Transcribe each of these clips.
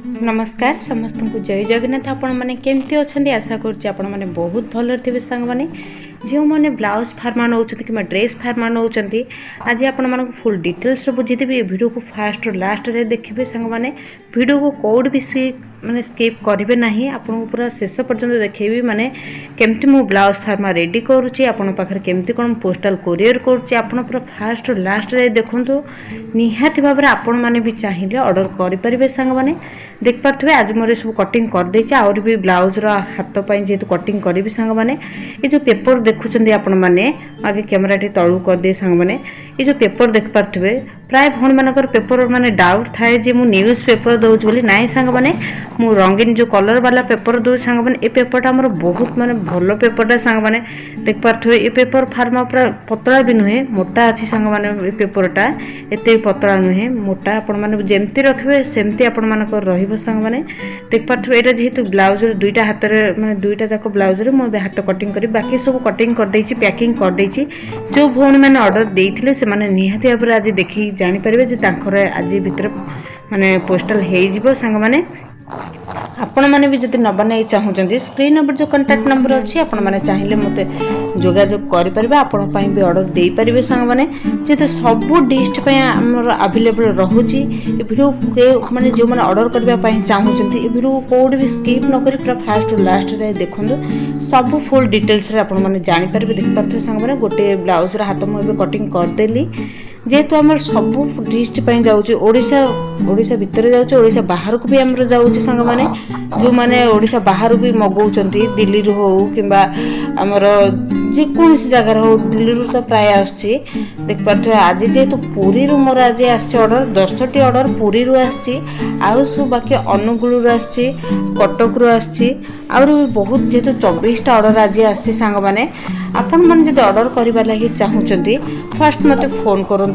नमस्कार समस्त को जय जगन्नाथ। आपण मैंने केमती अच्छा आशा करुँचे आपण मैंने बहुत भल थे सांग मैंने जो मैंने ब्लाउज फार्मा नौ कि ड्रेस फार्मा नौ आज आपण मानक फुल डिटेल्स बुझीदेवी। वीडियो को फास्ट और लास्ट जाए देखिए सांग मैंने वीडियो को कौड़ भी माने स्किप करेंगे ना आपको पूरा शेष पर्यंत देखेबी माने केमती मु ब्लाउज फार्मा रेडी करुँची आपण पाखे केमती कौन पोस्टाल कोरियर करुँची आपण पूरा फास्ट और लास्ट जाए देखूँ निहाती भाव में आपण मैंने भी चाहिए ऑर्डर करेंगे सांग मैंने देख पारे। आज मोर सब कटिंग करदे आउरी भी ब्लाउज हाथ पाई जेहेतु कटिंग करी सांग मैंने ये जो पेपर देखुं आपण मैंने आगे कैमेरा टी तलू करदे सांग मैंने ये जो पेपर देख पारे प्राय भौणी मानकर पेपर माने डाउट थाए जे मु न्यूज पेपर दौच बोली नाई सांग मैंने मु रंगीन जो कलर वाला पेपर दौ सांग मैंने ये पेपरटा आमर बहुत माने भल पेपरटा सांग मैंने देख पारे। ये पेपर फार्मा पूरा पतला भी नुहे मोटा अच्छी सांग मैंने ये पेपरटा एत पतला नुहे मोटा आपण मैंने जमती रखिए सेमती आपण मानकर रहिबो सांग मैंने देख पारे। यहाँ जेहेतु ब्लाउज दुईटा हाथ माने दुईटा जाक ब्लाउज मुझे हाथ कटिंग करी बाकी सब कटिंग कर देछि पैकिंग कर देछि। जो भौणी मैंने ऑर्डर देइथिले से माने निहाती भाव आज देखि जानि परिबे जे तांकर आज भितर माने पोस्टल हेइ जिवो सांग माने आपण मैंने भी जब नवा नहीं चाहूँगी स्क्रीन ऊपर जो कांटेक्ट नंबर अच्छी आपण मैंने चाहिए मत जोगाजोग करेंगे आपण भी ऑर्डर दे पारे सांग मैंने जेहेतु सब डिस्ट आमर अवेलेबल रोचे वीडियो के माने जो मैंने ऑर्डर करने चाहूँगी ये वीडियो कोड भी स्किप न करी पूरा फास्ट और लास्ट जाए देखो सब फुल डिटेल्स मैंने जानीपारे देख पारे सांग मैंने गोटे ब्लाउज हाथ मुझे कटिंग करदेली जेहेतु आम सब डिस्ट जाऊँगी भितर जाऊँगी बाहर को भी आमर जाऊँगी सांग मैंने जो मैंने ओडिशा बाहर भी मगौଛନ୍ତି दिल्ली रू हो कि आमर जेकोसी जगार हो दिल्ली रू तो प्राय आसुची देख पारे। आज जेहेतु पुरी रू मोर आज आर्डर 10टी ऑर्डर पुरी रू आसची आउ सब बाकी अनुगुल आसची कटक रू आसची आउर भी बहुत जेहेतु 24टा ऑर्डर आज आसची सांग मैंने आपण मैंने जब ऑर्डर करने लगी चाहूँगी फास्ट मत फोन करूँ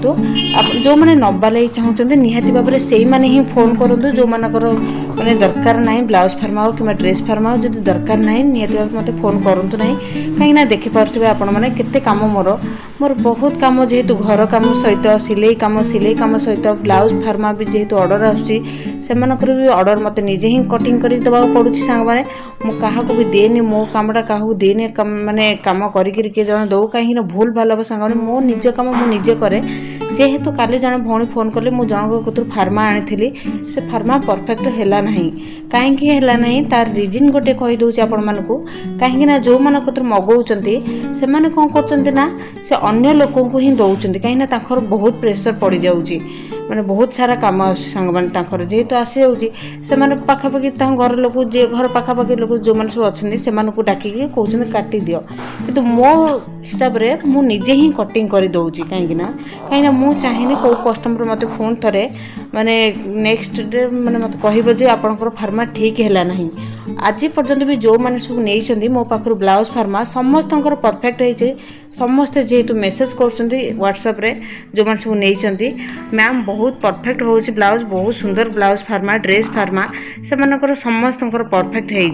जो मैंने नवा लगी चाहूँगी निहाती भाव में से मैंने ही फोन करूँ जो मानकर मैंने दरकार ना ब्लाउज फार्मा हो कि ड्रेस फार्मा हो जब दरकार ना निहाती भाव मत फोन करूँ ना कहीं देखिपे आपण मैंने केते काम मोर बहुत काम जेहेतु घर काम सहित सिलाई काम सहित ब्लाउज फार्मा भी जेहेतु ऑर्डर आसुची भी ऑर्डर मत निजे ही कटिंग कर देवा पड़ू सांग मैंने मु क्या भी देनी मो कामटा क्या देनी माने काम करिक जन दौ कहीं भूल भाल हम सांग मो निज काम मु निजे करे जेहेतु काली जन भौणी फोन कले मु जनक कतुर फार्मा आनी से फार्मा परफेक्ट है ना कहीं है ना तार रिजन गोटे कहीदे आपण मानक कहीं जो मान कतुर मगौଛନ୍ତି से माने कौन करछन्ती ना से अन्य लोकों को ही दौरान कहीं बहुत प्रेसर पड़ जाऊँगी माने बहुत सारा काम आंग मैंने जेहेतु आसी जाऊँगी पाखापाखि घर लोक जे घर पाखापाखि लोक जो मैंने सब अच्छे से डाकिकी कहते काटी दियो कि मो हिसाब से मु निजे ही कटिंग कर दौची कहीं मु चाहिए कौ कस्टमर मत फोन थे माने नेक्स्ट डे माने मत कह आपंकर फार्मा ठीक है ना आज पर्यंत भी जो मैंने सब नहीं मो पाखर ब्लाउज फार्मा समस्त परफेक्ट है समस्ते जेहेतु मेसेज कर व्हाट्सएप रे जो मैंने सब नहीं मैम बहुत परफेक्ट हो ब्लाउज बहुत सुंदर ब्लाउज फार्मा ड्रेस फार्मा से समस्त परफेक्ट है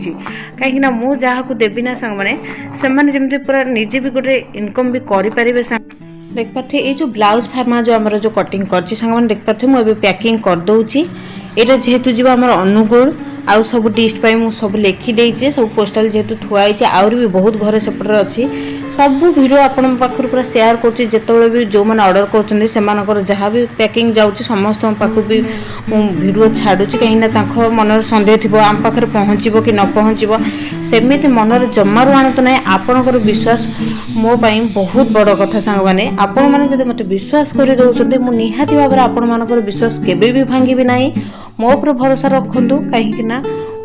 कहीं मु जहाँ को देवी ना सांग मैंने जमी पूरा निजे भी गोटे इनकम भी करें देख पारे। ये जो ब्लाउज फार्मा जो आम जो कटिंग कर देख पारे मुझे पैकिंग कर दूची यहाँ जेहेतु जी आम अनुगुल आउ सब डिस्ट पाई सब लिखिदे सब पोस्टाल जेहेतु थुआई आउरी भी बहुत घर सेपटे अच्छी सब भिडियो आपण पाखर पूरा शेयर करते भी जो मैंने ऑर्डर कर जहाँ भी पैकिंग जाऊँगी समस्त पाखु भी भिडियो छाड़ू कहीं मनर सन्देह थी आम पाखे पहुँचब कि न पहुँचब सेमती मनर जमारू आणत ना आपणकर विश्वास मो पाई बहुत बड़ कथा सांग मैंने आपण मैंने जब मत विश्वास कर दौरान मुझे निहाती भाव में आपण मानकर विश्वास केबे भी भांगी ना मो पर भरोसा रखु कहीं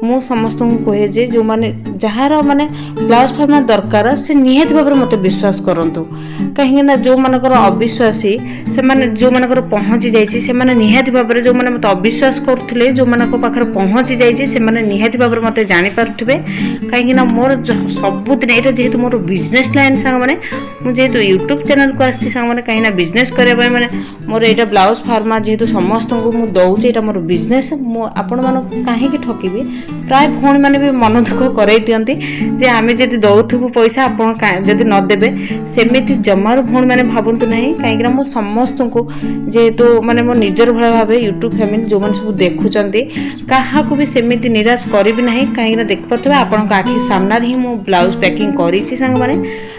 मु समस्त कहे जे जो माने जार माने ब्लाउज फार्मा दरकार से निहाती भाव में मत विश्वास करंतु कहीं जो मानकर अविश्वासी से माने जो मानकर पहुँची जाइए से माने निहाती भाव में जो माने मत अविश्वास करथिले जो मानक पाखर पहुँची जाइए से माने निहाती भाव में मत जानी पारुथिबे कहीं मोर सबुदिन यहाँ जेहेतु मोर बिजनेस लाइन सांग माने मु जेहेतु यूट्यूब चैनल को आसी सांग माने कहीं बिजनेस करने माने मोर यहाँ ब्लाउज फार्मा जेहेतु समस्त को मु दौचे यहाँ मोर बिजनेस आपण मानक कहीं ठकिबी प्राय भौणी मैंने भी मन दुख कर जे आम जब दौथु पैसा आपड़ी नदेवे सेमती जमार भौणी मैंने भावतु ना कहीं मो समस्त को जेहेतु माने मो निजर भाई भाव यूट्यूब फैमिली जो मैंने सब देखुं क्या भी सेमती निराश करी ना कहीं देख पारे आपण आखि सामने ही मो ब्लाउज पैकिंग करी सांग मैंने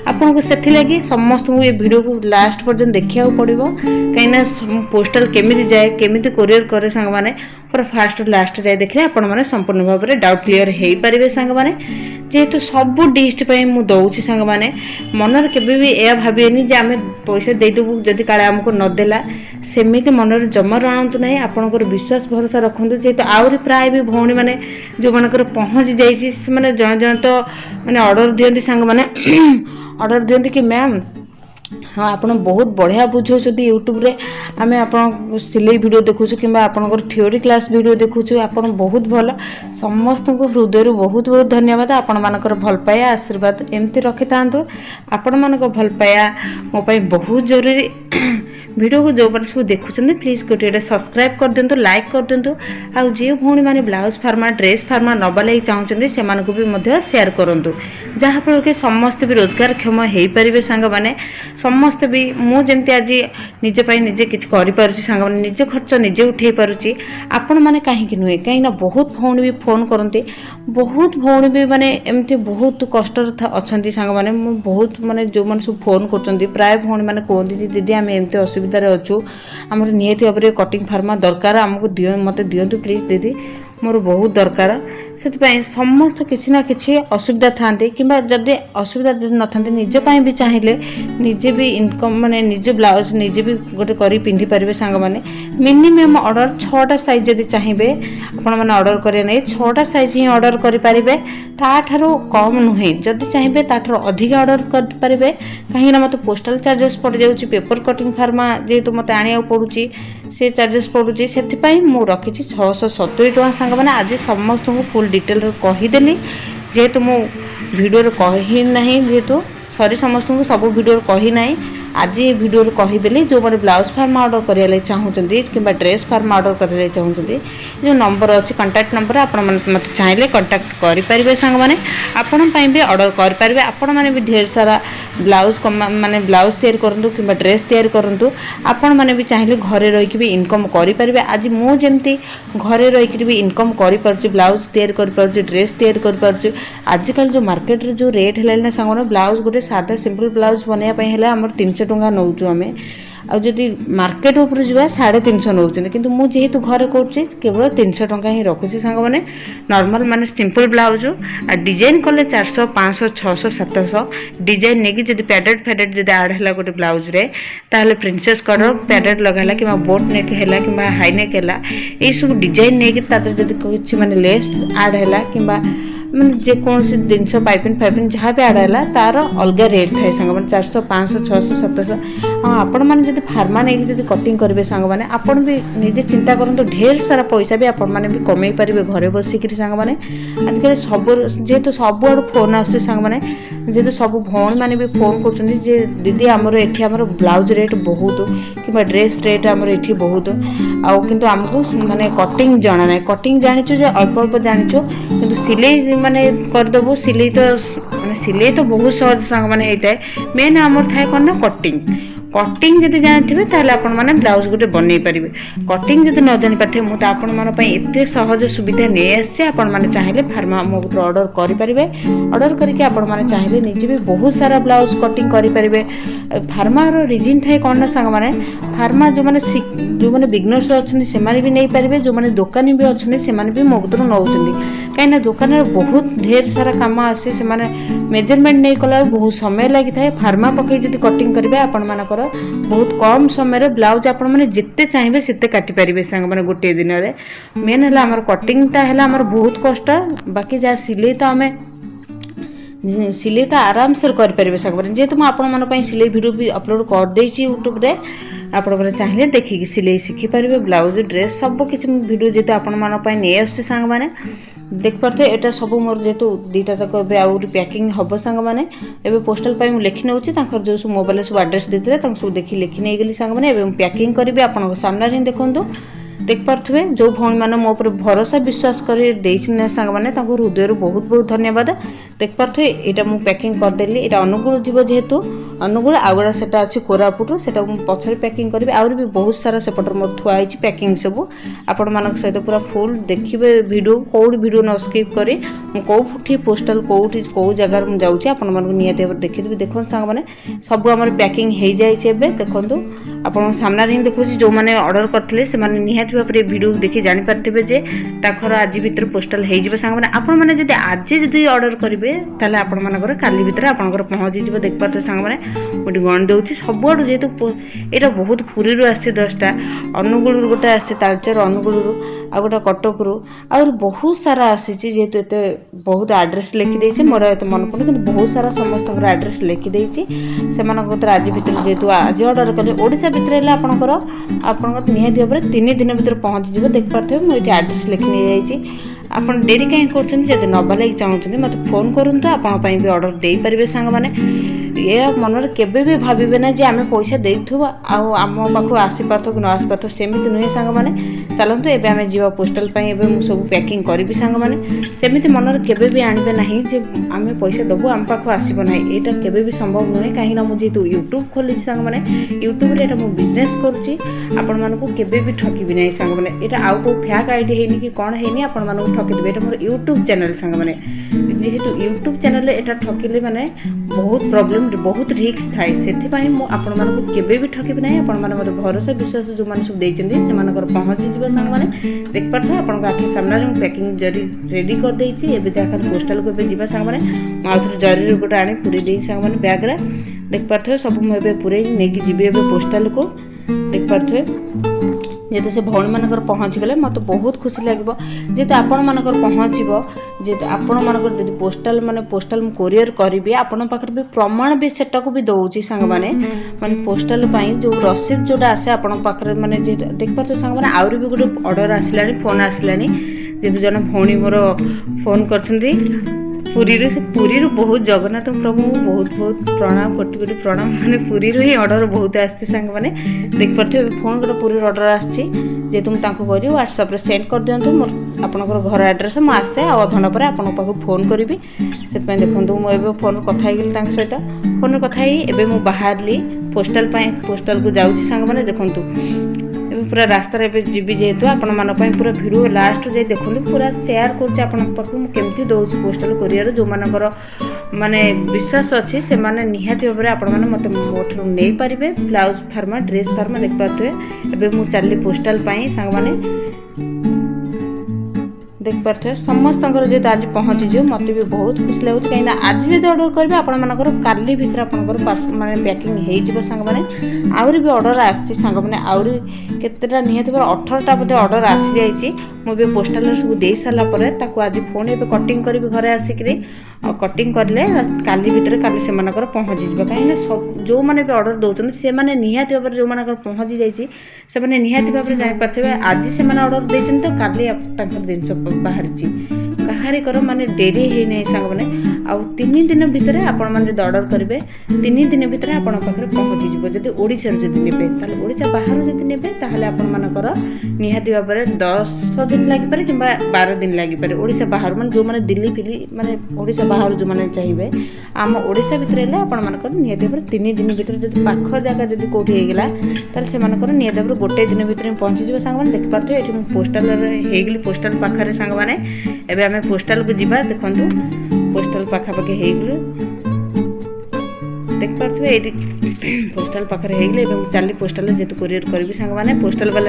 आपको से समस्त को ये वीडियो को लास्ट पर्यंत देखा पड़ो कहीं पोस्टाल केमी जाए केमी कोरियर करे सांग मैंने पूरा फास्ट लास्ट जाए देखले आपण मैंने संपूर्ण भाव में डाउट क्लीयर हो पारे सांग मैंने जेहेतु सब डिस्ट मुझे दौर सांग मैंने मनर केबे यह भावेनि जे आम पैसा देदेबू जदि काले आमको नदेला सेमती मनर जमा आणतु ना आपंकर विश्वास भरोसा रखु जेहेतु आहरी प्राय भी भौणी मैंने जो मनकर पहुँची जाइए जड़े जड़े तो मैंने ऑर्डर दिखती सांग मैंने ऑर्डर दिखती कि मैम हाँ आप बहुत बढ़िया बुझाऊँ यूट्यूब रे आम आप सिलाई वीडियो देखु कि आपंकर थ्योरी क्लास वीडियो देखु आप बहुत भल समस्त को हृदय बहुत बहुत धन्यवाद आपण मानकर भल पाया आशीर्वाद एमती रखि था आपण मानक भल पाया मोपाई बहुत जरूरी वीडियो को जो मैंने सब देखुं प्लीज गोटे सब्सक्राइब कर दिंतु लाइक कर दिंतु आउ जो भौणी मैंने ब्लाउज फार्मा ड्रेस फार्मा नवा लगी चाहते से भी शेयर करूँ जहाँफल कि समस्ते भी रोजगार क्षम हो पारे सांग मैंने समस्ते भी मुझे आज निजे निजे किसी कर निज खर्च निजे उठे पारुची आपण मैंने कहीं नुहे कहीं बहुत भौणी भी फोन करते बहुत भौणी भी माने एमती बहुत कष्ट अच्छा सांग मैंने बहुत माने जो मैंने सब फोन कर प्राय भौणी मैंने कहते दीदी आम एमती असुविधार अच्छू आम निहती भाव में कटिंग फार्मा दरकार आमको मत दिंतु प्लीज दीदी मोर बहुत दरकार से समस्त किसी ना किसी असुविधा था कि जदि असुविधा न था निजपाई भी चाहिए निजे भी इनकम माने निज ब्लाउज निजे भी गोटे कर पिंधि पारे सांग मैंने मिनिमम ऑर्डर 6टा साइज जदि चाहिए आपण मैंने ऑर्डर करें नहीं 6टा साइज ही ऑर्डर करें ताठारो कम नुहे जदि चाहिए ताठारो अधिक ऑर्डर करें कहीं मत पोस्टाल चार्जेस पड़ जाऊँगी पेपर कटिंग फार्मा जेहेतु मत आने पड़ुची से चार्जेस पड़ुची से मुझे रखी 670 टଙ୍କା सांग मैंने आज समस्त को फुल डिटेल कहीदेली जेहेतु मो वीडियो कही ना जेहेतु सॉरी समस्त को सब वीडियो कही ना आज ये वीडियो कहीदेली जो मैंने ब्लाउज फार्मा ऑर्डर करें चाहते कि ड्रेस फार्मा ऑर्डर करें चाहते जो नंबर अच्छी कंटाक्ट नंबर आप मत चाहिए कंटाक्ट करेंगे सांग मैंने आपण भी ऑर्डर करेंगे आपण मैंने भी ढेर सारा ब्लाउज माने ब्लाउज तैयार करूँ कि ड्रेस तैयार करूँ आपण मैंने भी चाहिए घरे रही भी इनकम करेंगे आज मुझे घरे रही भी इनकम कर ब्लाउज तैयार कर ड्रेस तैयार कर आजिकल जो मार्केट रे जो रेट है सांग ब्लाउज गोटे सादा सिंपल ब्लाउज बनवाई आम 300 टଙ୍କା नौचु आम आदि मार्केट उपर जावा 350 नौकरी कि मुझे घरे करुँचे केवल 300 टଙ୍କା ही रखुची सांग मैंने नॉर्मल माने सिंपल ब्लाउज आ डिजाइन कले 400 500 600 700 डिजाइन नहीं कि पैडेड फेडेड जब आड है गोटे ब्लाउज रे ताहले प्रिंसेस कट पैडेड लगाला कि बोट नेक है कि हाई नेक है ये सब डिजाइन नहीं कि माने लेस आड है कि मैंने जेकोसी जिनस पाइपिंग फाइपिंग जहाँ भी आड है तार अलग रेट थाए सांग मैंने 400 500 600 700 हाँ आपण मैंने जब फार्मा नहीं जब कटिंग करेंगे सांग मैंने आपण भी निजे चिंता करूँ ढेर सारा पैसा भी आपण मैंने भी कमे पारे घरे बसिक सांग मैंने आजकल सब जेहेतु सब आड़ फोन आस सांग मैंने जेहेतु सब भौणी मैंने भी फोन कर दीदी आमर ये आमर ब्लाउज रेट बहुत कि ड्रेस रेट आमर ये बहुत आउ किंतु आमको माने कटिंग जाना ना कटिंग जानीचु जे अल्प अल्प जानीचु किंतु सिलाई माने करदेबू सिलाई तो बहुत सहज सांग मैंने होता है मेन आमर थाए कौन ना कटिंग जब जानते ताहले आपण माने ब्लाउज गोटे बनई पारे कटिंग जब न जानी पारे मुझे आपण मानी एत सहज सुविधा नहीं आसे आपण माने चाहिए फार्मा मोटर ऑर्डर करेंगे ऑर्डर करके आपण माने चाहिए निजे भी बहुत सारा ब्लाउज कटिंग करेंगे फार्मार रिजिन थाए कौन ना सांग मैंने फार्मा जो मैंने बिगनर्स अच्छा से भी नहीं पारे जो मैंने दोकानी भी अच्छा से भी मो कतरू नौ कहीं दोकान बहुत ढेर सारा कम आसे से मेजरमेंट नहीं कला बहुत समय लगी था फार्मा पकई जब कटिंग करेंगे आपण मानकर बहुत कम समय ब्लाउज आपण मैंने जिते चाहिए से काटी पारे सांग मैंने गोटे दिन में मेन है आम कटिंगटा है आम बहुत कष्ट बाकी जहाँ सिलाई तो आम सिलाई तो आराम से करेंगे सांग मैंने जेहेतु मुझे सिलाई वीडियो भी अपलोड कर देती यूट्यूब रे आपण मैंने चाहिए देखिए सिलाई शिखिपारे ब्लाउज ड्रेस सब किसी वीडियो जेहतु आपण नहीं आसुचे सांग मैंने देख पारे यहाँ सब मोर जेहतु दुईटा जाक आउरी पैकिंग हम सांग मैंने एवं पोस्टाल पर लिखी नौची जो सब मोबाइल सब आड्रेस देते सब देखी लिखी नहीं गली सांग मैंने पैकिंग करी आपण सामने ही देखूँ ଦେଖିପାରୁଥିବେ ଯେଉଁ ଭଉଣୀମାନେ ମୋ ଉପରେ ଭରସା ବିଶ୍ୱାସ କରି ଦେଇଛନ୍ତି ସାଙ୍ଗମାନେ ତାଙ୍କୁ ହୃଦୟରୁ ବହୁତ ବହୁତ ଧନ୍ୟବାଦ। ଦେଖିପାରୁଥିବେ ଏଇଟା ମୁଁ ପ୍ୟାକିଂ କରିଦେଲି। ଏଇଟା ଅନୁଗୁଳ ଯିବ ଯେହେତୁ ଅନୁଗୁଳ, ଆଉ ଗୋଟେ ସେଟା ଅଛି କୋରାପୁଟ, ସେଟା ମୁଁ ପଛରେ ପ୍ୟାକିଂ କରିବି। ଆହୁରି ବି ବହୁତ ସାରା ସେପଟରେ ମୋର ଥୁଆ ହେଇଛି ପ୍ୟାକିଂ ସବୁ। ଆପଣମାନଙ୍କ ସହିତ ପୁରା ଫୁଲ୍ ଦେଖିବେ ଭିଡ଼ିଓ, କେଉଁଠି ଭିଡ଼ିଓ ନ ସ୍କିପ୍ କରି ମୁଁ କେଉଁଠି ପୋଷ୍ଟାଲ କେଉଁଠି କେଉଁ ଜାଗାରେ ମୁଁ ଯାଉଛି ଆପଣମାନଙ୍କୁ ନିହାତି ଭାବରେ ଦେଖିଦେବି। ଦେଖନ୍ତୁ ସାଙ୍ଗମାନେ ସବୁ ଆମର ପ୍ୟାକିଂ ହେଇଯାଇଛି। ଏବେ ଦେଖନ୍ତୁ ଆପଣଙ୍କ ସାମ୍ନାରେ ହିଁ ଦେଖୁଛି, ଯେଉଁମାନେ ଅର୍ଡ଼ର କରିଥିଲେ ସେମାନେ ନିହାତି ଭାବରେ ଭିଡ଼ିଓ ଦେଖି ଜାଣିପାରିଥିବେ ଯେ ତାଙ୍କର ଆଜି ଭିତରେ ପୋଷ୍ଟାଲ ହେଇଯିବ ସାଙ୍ଗମାନେ। ଆପଣମାନେ ଯଦି ଆଜି ଯଦି ଅର୍ଡ଼ର କରିବେ ତାହେଲେ ଆପଣମାନଙ୍କର କାଲି ଭିତରେ ଆପଣଙ୍କର ପହଞ୍ଚିଯିବ। ଦେଖିପାରୁଥିବେ ସାଙ୍ଗମାନେ ମୁଁ ଏଠି ଗଣି ଦେଉଛି ସବୁଆଡ଼ୁ, ଯେହେତୁ ଏଇଟା ବହୁତ ପୁରୀରୁ ଆସିଛି 10ଟା, ଅନୁଗୁଳରୁ ଗୋଟେ ଆସିଛି, ତାଳଚେର ଅନୁଗୁଳରୁ, ଆଉ ଗୋଟେ କଟକରୁ, ଆହୁରି ବହୁତ ସାରା ଆସିଛି। ଯେହେତୁ ଏତେ ବହୁତ ଆଡ୍ରେସ୍ ଲେଖିଦେଇଛି, ମୋର ଏତେ ମନେ ପଡ଼ୁନି କିନ୍ତୁ ବହୁତ ସାରା ସମସ୍ତଙ୍କର ଆଡ୍ରେସ୍ ଲେଖିଦେଇଛି। ସେମାନଙ୍କ ଭିତରେ ଆଜି ଭିତରେ ଯେହେତୁ ଆଜି ଅର୍ଡ଼ର କଲେ, ଓଡ଼ିଶା ଭିତରେ ହେଲେ ଆପଣଙ୍କର ନିହାତି ଭାବରେ 3 ଦିନ ଭିତରେ ପହଞ୍ଚିଯିବ। ଦେଖିପାରୁଥିବେ ମୁଁ ଏଠି ଆଡ୍ରେସ୍ ଲେଖି ନେଇଯାଇଛି। ଆପଣ ଡେରି କାହିଁ କରୁଛନ୍ତି? ଯଦି ନେବା ଲାଗି ଚାହୁଁଛନ୍ତି ମୋତେ ଫୋନ୍ କରନ୍ତୁ, ଆପଣଙ୍କ ପାଇଁ ବି ଅର୍ଡ଼ର ଦେଇପାରିବେ ସାଙ୍ଗମାନେ। ଏ ମନରେ କେବେ ବି ଭାବିବେ ନା ଯେ ଆମେ ପଇସା ଦେଇଥିବ ଆଉ ଆମ ପାଖକୁ ଆସିପାରୁଥିବ କି ନ ଆସିପାରୁଥିବ, ସେମିତି ନୁହେଁ ସାଙ୍ଗମାନେ। ଚାଲନ୍ତୁ ଏବେ ଆମେ ଯିବା ପୋଷ୍ଟାଲ ପାଇଁ। ଏବେ ମୁଁ ସବୁ ପ୍ୟାକିଂ କରିବି ସାଙ୍ଗମାନେ। ସେମିତି ମନରେ କେବେ ବି ଆଣିବେ ନାହିଁ ଯେ ଆମେ ପଇସା ଦେବୁ ଆମ ପାଖକୁ ଆସିବ ନାହିଁ, ଏଇଟା କେବେ ବି ସମ୍ଭବ ନୁହେଁ। କାହିଁକିନା ମୁଁ ଯେହେତୁ ୟୁଟ୍ୟୁବ୍ ଖୋଲିଛି ସାଙ୍ଗମାନେ, ୟୁଟ୍ୟୁବରେ ଏଇଟା ମୁଁ ବିଜନେସ୍ କରୁଛି, ଆପଣମାନଙ୍କୁ କେବେ ବି ଠକିବି ନାହିଁ ସାଙ୍ଗମାନେ। ଏଇଟା ଆଉ କେଉଁ ଫ୍ୟାକ୍ ଆଇଡ଼ି ହେଇନି କି କ'ଣ ହେଇନି ଆପଣମାନଙ୍କୁ ଠକିଦେବେ। ଏଇଟା ମୋର ୟୁଟ୍ୟୁବ୍ ଚ୍ୟାନେଲ୍ ସାଙ୍ଗମାନେ। ଯେହେତୁ ୟୁଟ୍ୟୁବ୍ ଚ୍ୟାନେଲ୍ରେ ଏଇଟା ଠକିଲେ ମାନେ ବହୁତ ପ୍ରୋବ୍ଲେମ୍, ବହୁତ ରିସ୍କ ଥାଏ। ସେଥିପାଇଁ ମୁଁ ଆପଣମାନଙ୍କୁ କେବେ ବି ଠକିବି ନାହିଁ। ଆପଣମାନେ ମୋତେ ଭରସା ବିଶ୍ୱାସ ଯେଉଁମାନେ ସବୁ ଦେଇଛନ୍ତି ସେମାନଙ୍କର ପହଞ୍ଚିଯିବ ସାଙ୍ଗମାନେ। ଦେଖିପାରୁଥିବେ ଆପଣଙ୍କ ଆଖି ସାମ୍ନାରେ ମୁଁ ପ୍ୟାକିଂ ଜରି ରେଡ଼ି କରିଦେଇଛି। ଏବେ ଯାହା ପୋଷ୍ଟାଲକୁ ଏବେ ଯିବା ସାଙ୍ଗମାନେ। ମୁଁ ଆଉ ଥରେ ଜରିରେ ଗୋଟେ ଆଣି ପୁରେଇ ଦେଇଛି ସାଙ୍ଗମାନେ ବ୍ୟାଗ୍ରେ। ଦେଖିପାରୁଥିବେ ସବୁ ମୁଁ ଏବେ ପୁରେଇ ନେଇକି ଯିବି ଏବେ ପୋଷ୍ଟାଲକୁ। ଦେଖିପାରୁଥିବେ ଯେହେତୁ ସେ ଭଉଣୀମାନଙ୍କର ପହଞ୍ଚିଗଲେ ମୋତେ ବହୁତ ଖୁସି ଲାଗିବ। ଯେହେତୁ ଆପଣମାନଙ୍କର ପହଞ୍ଚିବ, ଯେହେତୁ ଆପଣମାନଙ୍କର ଯଦି ପୋଷ୍ଟାଲ ମୁଁ କୋରିଅର କରିବି, ଆପଣଙ୍କ ପାଖରେ ବି ପ୍ରମାଣ ବି ସେଟାକୁ ବି ଦେଉଛି ସାଙ୍ଗମାନେ। ମାନେ ପୋଷ୍ଟାଲ ପାଇଁ ଯେଉଁ ରସିଦ ଯେଉଁଟା ଆସେ ଆପଣଙ୍କ ପାଖରେ, ମାନେ ଯେହେତୁ ଦେଖିପାରୁଥିବେ ସାଙ୍ଗମାନେ ଆହୁରି ବି ଗୋଟେ ଅର୍ଡ଼ର ଆସିଲାଣି, ଫୋନ୍ ଆସିଲାଣି। ଯେହେତୁ ଜଣେ ଭଉଣୀ ମୋର ଫୋନ୍ କରିଛନ୍ତି ପୁରୀରୁ, ସେ ପୁରୀରୁ ବହୁତ ଜଗନ୍ନାଥ ପ୍ରଭୁଙ୍କୁ ବହୁତ ବହୁତ ପ୍ରଣାମ, କୋଟି କୋଟି ପ୍ରଣାମ। ମାନେ ପୁରୀରୁ ହିଁ ଅର୍ଡ଼ର ବହୁତ ଆସିଛି ସାଙ୍ଗମାନେ। ଦେଖିପାରୁଥିବେ ଫୋନ୍ ଗୋଟେ ପୁରୀରୁ ଅର୍ଡ଼ର ଆସିଛି। ଯେହେତୁ ମୁଁ ତାଙ୍କୁ କରି ହ୍ୱାଟ୍ସଆପ୍ରେ ସେଣ୍ଡ କରିଦିଅନ୍ତୁ ମୋର ଆପଣଙ୍କର ଘର ଆଡ୍ରେସ୍, ମୁଁ ଆସେ ଆଉ ଅଧଘଣ୍ଟା ପରେ ଆପଣଙ୍କ ପାଖକୁ ଫୋନ୍ କରିବି। ସେଥିପାଇଁ ଦେଖନ୍ତୁ ମୁଁ ଏବେ ଫୋନ୍ କଥା ହେଇଗଲି ତାଙ୍କ ସହିତ। ଫୋନ୍ରେ କଥା ହେଇ ଏବେ ମୁଁ ବାହାରିଲି ପୋଷ୍ଟାଲ ପାଇଁ, ପୋଷ୍ଟାଲକୁ ଯାଉଛି ସାଙ୍ଗମାନେ। ଦେଖନ୍ତୁ ଏବେ ପୁରା ରାସ୍ତାରେ ଏବେ ଯିବି, ଯେହେତୁ ଆପଣମାନଙ୍କ ପାଇଁ ପୁରା ଭିଡ଼ିଓ ଲାଷ୍ଟରୁ ଯାଇ ଦେଖନ୍ତୁ, ପୁରା ସେୟାର କରୁଛି ଆପଣଙ୍କ ପାଖକୁ ମୁଁ କେମିତି ଦେଉଛି ପୋଷ୍ଟାଲ କୋରିଅର। ଯେଉଁମାନଙ୍କର ମାନେ ବିଶ୍ୱାସ ଅଛି ସେମାନେ ନିହାତି ଭାବରେ ଆପଣମାନେ ମୋତେ ମୋଠାରୁ ନେଇପାରିବେ। Blouse pharma, dress pharma. ଦେଖିପାରୁଥିବେ ଏବେ ମୁଁ ଚାଲିଲି ପୋଷ୍ଟାଲ ପାଇଁ ସାଙ୍ଗମାନେ। ଦେଖିପାରୁଥିବେ ସମସ୍ତଙ୍କର ଯେହେତୁ ଆଜି ପହଞ୍ଚିଯିବ, ମୋତେ ବି ବହୁତ ଖୁସି ଲାଗୁଛି। କାହିଁକିନା ଆଜି ଯଦି ଅର୍ଡ଼ର କରିବେ ଆପଣମାନଙ୍କର କାଲି ଭିତରେ ଆପଣଙ୍କର ମାନେ ପ୍ୟାକିଂ ହେଇଯିବ ସାଙ୍ଗମାନେ। ଆହୁରି ବି ଅର୍ଡ଼ର ଆସିଛି ସାଙ୍ଗମାନେ, ଆହୁରି କେତେଟା ନିହାତି ଭାବରେ 18ଟା ବୋଧେ ଅର୍ଡ଼ର ଆସିଯାଇଛି। ମୁଁ ଏବେ ପୋଷ୍ଟାଲରେ ସବୁ ଦେଇ ସାରିଲା ପରେ ତାକୁ ଆଜି ପୁଣି ଏବେ କଟିଂ କରିବି ଘରେ ଆସିକିରି। ଆଉ କଟିଂ କରିଲେ କାଲି ଭିତରେ କାଲି ସେମାନଙ୍କର ପହଞ୍ଚିଯିବ। କାହିଁକିନା ଯେଉଁମାନେ ବି ଅର୍ଡ଼ର ଦେଉଛନ୍ତି ସେମାନେ ନିହାତି ଭାବରେ, ଯେଉଁମାନଙ୍କର ପହଞ୍ଚି ଯାଇଛି ସେମାନେ ନିହାତି ଭାବରେ ଜାଣିପାରୁଥିବେ ଆଜି ସେମାନେ ଅର୍ଡ଼ର ଦେଇଛନ୍ତି ତ କାଲି ତାଙ୍କର ଜିନିଷ ବାହାରିଛି। କାହାରିଙ୍କର ମାନେ ଡେରି ହେଇନାହିଁ ସାଙ୍ଗମାନେ। ଆଉ 3 ଦିନ ଭିତରେ ଆପଣମାନେ ଯଦି ଅର୍ଡ଼ର କରିବେ 3 ଦିନ ଭିତରେ ଆପଣଙ୍କ ପାଖରେ ପହଞ୍ଚିଯିବ। ଯଦି ଓଡ଼ିଶାରୁ ଯଦି ନେବେ, ତାହେଲେ ଓଡ଼ିଶା ବାହାରୁ ଯଦି ନେବେ ତାହେଲେ ଆପଣମାନଙ୍କର ନିହାତି ଭାବରେ 10 ଦିନ ଲାଗିପାରେ କିମ୍ବା 12 ଦିନ ଲାଗିପାରେ। ଓଡ଼ିଶା ବାହାରୁ ମାନେ ଯେଉଁମାନେ ଦିଲ୍ଲୀ ଫିଲି ମାନେ ଓଡ଼ିଶା ବାହାରୁ ଯେଉଁମାନେ ଚାହିଁବେ, ଆମ ଓଡ଼ିଶା ଭିତରେ ହେଲେ ଆପଣମାନଙ୍କର ନିହାତି ଭାବରେ 3 ଦିନ ଭିତରେ, ଯଦି ପାଖ ଜାଗା ଯଦି କେଉଁଠି ହେଇଗଲା ତାହେଲେ ସେମାନଙ୍କର ନିହାତି ଭାବରେ 1 ଦିନ ଭିତରେ ପହଞ୍ଚିଯିବ ସାଙ୍ଗମାନେ। ଦେଖିପାରୁଥିବେ ଏଠି ମୁଁ ପୋଷ୍ଟାଲରେ ହେଇଗଲି, ପୋଷ୍ଟାଲ ପାଖରେ ସାଙ୍ଗମାନେ। ଏବେ ଆମେ ପୋଷ୍ଟାଲକୁ ଯିବା। ଦେଖନ୍ତୁ ପୋଷ୍ଟାଲ ପାଖାପାଖି ହେଇଗଲୁ। ଦେଖିପାରୁଥିବେ ଏଇଠି ପୋଷ୍ଟାଲ ପାଖରେ ହେଇଗଲେ। ଏବେ ମୁଁ ଚାଲି ପୋଷ୍ଟାଲରେ ଯେହେତୁ କୋରିଅର କରିବି ସାଙ୍ଗମାନେ। ପୋଷ୍ଟାଲ ବାଲା